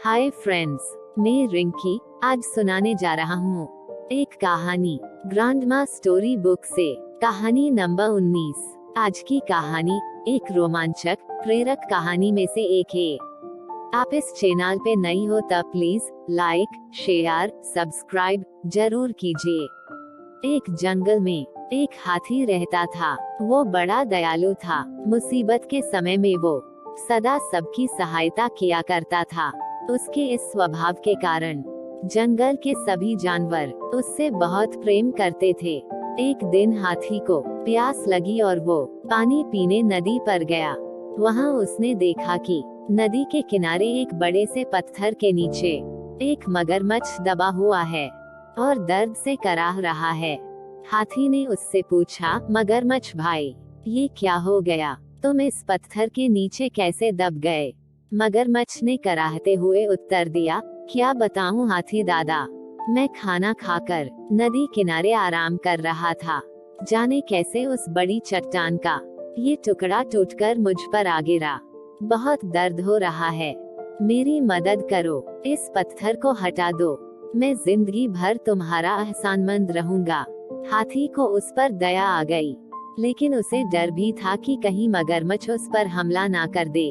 Hi friends, मैं रिंकी आज सुनाने जा रहा हूँ एक कहानी ग्रैंडमा स्टोरी बुक से। कहानी नंबर 19। आज की कहानी एक रोमांचक प्रेरक कहानी में से एक है। आप इस चैनल पे नई हो तब प्लीज लाइक, शेयर, सब्सक्राइब जरूर कीजिए। एक जंगल में एक हाथी रहता था। वो बड़ा दयालु था। मुसीबत के समय में वो सदा सबकी सहायता किया करता था। उसके इस स्वभाव के कारण जंगल के सभी जानवर उससे बहुत प्रेम करते थे। एक दिन हाथी को प्यास लगी और वो पानी पीने नदी पर गया। वहाँ उसने देखा कि नदी के किनारे एक बड़े से पत्थर के नीचे एक मगरमच्छ दबा हुआ है और दर्द से कराह रहा है। हाथी ने उससे पूछा, मगरमच्छ भाई, ये क्या हो गया? तुम इस पत्थर के नीचे कैसे दब गए? मगरमच्छ ने कराहते हुए उत्तर दिया, क्या बताऊं हाथी दादा, मैं खाना खाकर नदी किनारे आराम कर रहा था। जाने कैसे उस बड़ी चट्टान का ये टुकड़ा टूटकर मुझ पर आ गिरा। बहुत दर्द हो रहा है, मेरी मदद करो, इस पत्थर को हटा दो, मैं जिंदगी भर तुम्हारा एहसानमंद रहूंगा। हाथी को उस पर दया आ गई, लेकिन उसे डर भी था कि कहीं मगरमच्छ उस पर हमला ना कर दे।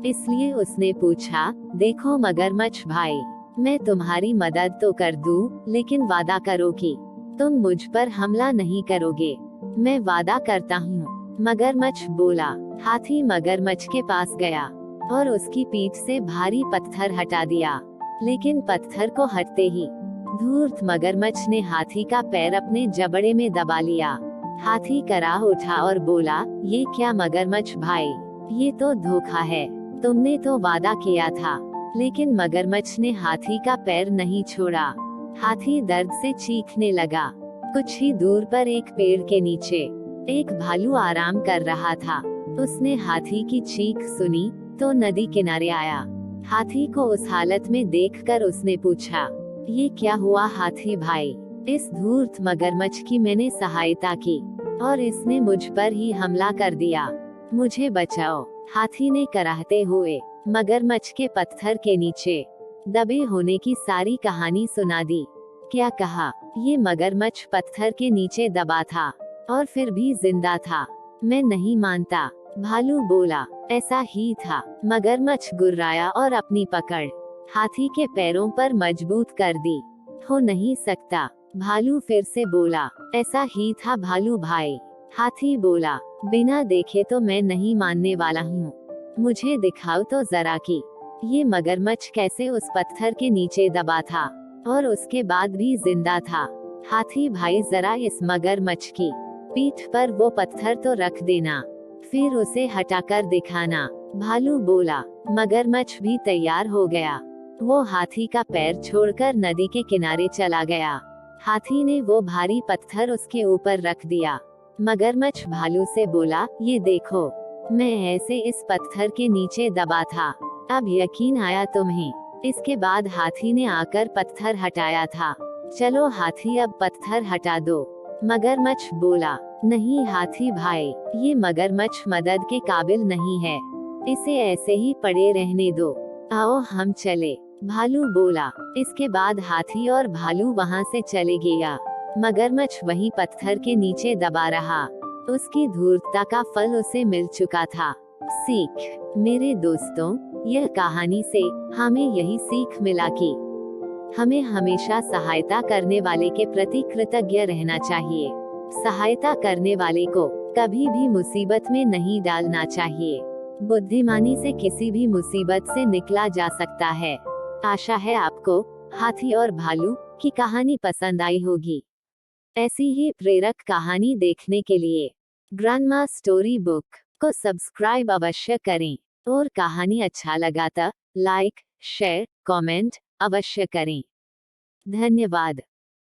इसलिए उसने पूछा, देखो मगरमच्छ भाई, मैं तुम्हारी मदद तो कर दूं, लेकिन वादा करो कि तुम मुझ पर हमला नहीं करोगे। मैं वादा करता हूँ, मगरमच्छ बोला। हाथी मगरमच्छ के पास गया और उसकी पीठ से भारी पत्थर हटा दिया, लेकिन पत्थर को हटते ही धूर्त मगरमच्छ ने हाथी का पैर अपने जबड़े में दबा लिया। हाथी कराह उठा और बोला, ये क्या मगरमच्छ भाई, ये तो धोखा है, तुमने तो वादा किया था। लेकिन मगरमच्छ ने हाथी का पैर नहीं छोड़ा। हाथी दर्द से चीखने लगा। कुछ ही दूर पर एक पेड़ के नीचे एक भालू आराम कर रहा था। उसने हाथी की चीख सुनी तो नदी किनारे आया। हाथी को उस हालत में देखकर उसने पूछा, ये क्या हुआ हाथी भाई? इस धूर्त मगरमच्छ की मैंने सहायता की और इसने मुझ पर ही हमला कर दिया, मुझे बचाओ। हाथी ने कराहते हुए मगरमच्छ के पत्थर के नीचे दबे होने की सारी कहानी सुना दी। क्या कहा, ये मगरमच्छ पत्थर के नीचे दबा था और फिर भी जिंदा था? मैं नहीं मानता, भालू बोला। ऐसा ही था। मगरमच्छ गुर्राया और अपनी पकड़ हाथी के पैरों पर मजबूत कर दी। हो नहीं सकता, भालू फिर से बोला। ऐसा ही था भालू भाई, हाथी बोला। बिना देखे तो मैं नहीं मानने वाला हूँ, मुझे दिखाओ तो जरा कि ये मगरमच्छ कैसे उस पत्थर के नीचे दबा था और उसके बाद भी जिंदा था। हाथी भाई, जरा इस मगरमच्छ की पीठ पर वो पत्थर तो रख देना, फिर उसे हटाकर दिखाना, भालू बोला। मगरमच्छ भी तैयार हो गया। वो हाथी का पैर छोड़कर नदी के किनारे चला गया। हाथी ने वो भारी पत्थर उसके ऊपर रख दिया। मगरमच्छ भालू से बोला, ये देखो, मैं ऐसे इस पत्थर के नीचे दबा था, अब यकीन आया तुम्हें? इसके बाद हाथी ने आकर पत्थर हटाया था। चलो हाथी, अब पत्थर हटा दो। मगरमच्छ बोला, नहीं हाथी भाई, ये मगरमच्छ मदद के काबिल नहीं है, इसे ऐसे ही पड़े रहने दो, आओ हम चले, भालू बोला। इसके बाद हाथी और भालू वहाँ से चले गया। मगरमच्छ वहीं पत्थर के नीचे दबा रहा। उसकी धूर्तता का फल उसे मिल चुका था। सीख, मेरे दोस्तों, यह कहानी से हमें यही सीख मिला कि हमें हमेशा सहायता करने वाले के प्रति कृतज्ञ रहना चाहिए। सहायता करने वाले को कभी भी मुसीबत में नहीं डालना चाहिए। बुद्धिमानी से किसी भी मुसीबत से निकला जा सकता है। आशा है आपको हाथी और भालू की कहानी पसंद आई होगी। ऐसी ही प्रेरक कहानी देखने के लिए ग्रैंडमा स्टोरी बुक को सब्सक्राइब अवश्य करें और कहानी अच्छा लगा तो लाइक, शेयर, कमेंट अवश्य करें। धन्यवाद।